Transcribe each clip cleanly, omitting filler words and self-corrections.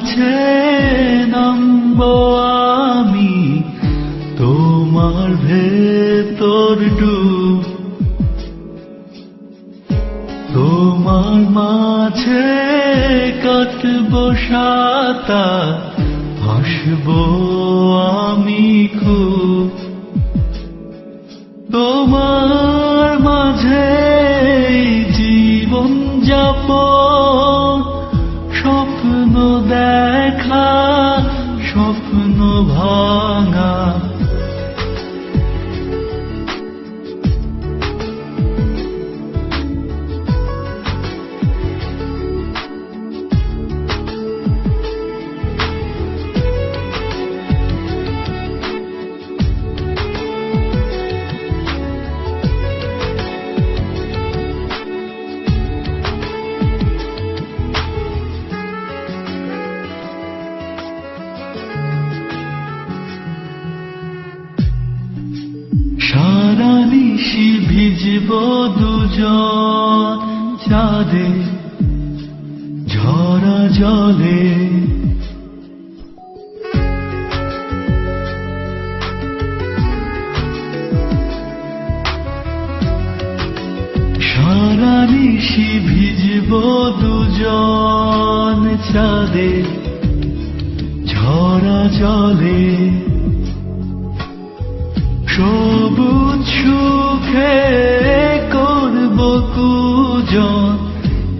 মাঝে নামবো আমি, তোমার ভেতর ডুব। তোমার মাঝে কাটবো সাঁতার, ভাসবো আমি খুব। তোমার মাঝে জীবন যাপন, স্বপ্ন দেখা, স্বপ্ন ভাঙা। সারা নিশি ভিজবো দুজন চাঁদে, ঝরা জলে। সারা নিশি ভিজবো দুজন চাঁদে, ঝরা জলে। সবুজ সুখে করব পূজন,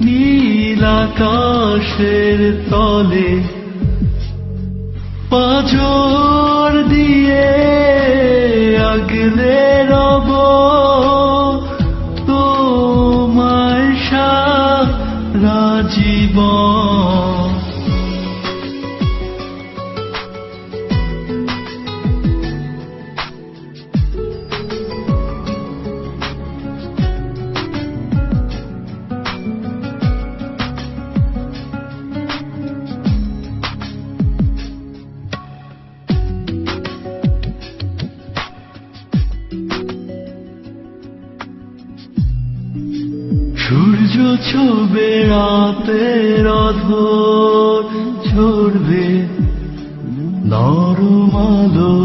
নীল আকাশের তলে। পাঁজর দিয়ে আগলে রব তোমার সারা জীবন। সূর্য ছোবে রাতের অধর, ঝরবে নরম আলো।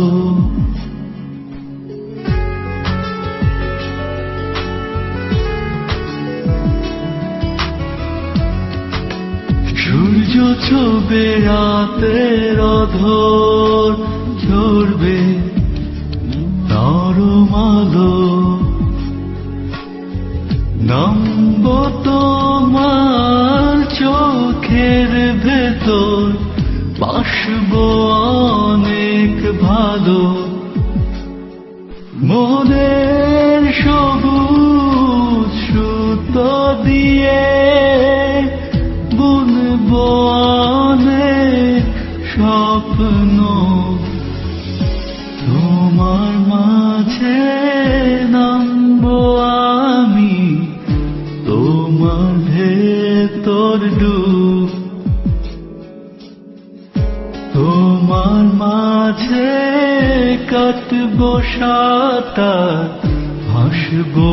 সূর্য ছোবে রাতের অধর, ঝরবে নরম আলো। নামবো তোমার চোখের ভেতর, বাসবো অনেক ভালো। মনের সবুজ সুতো দিয়ে বুনবো অনেক স্বপ্ন। তোমার মাঝে নামবো আমি, তোমার ভেতর ডুব। তোমার মাঝে কাটবো সাঁতার, ভাসবো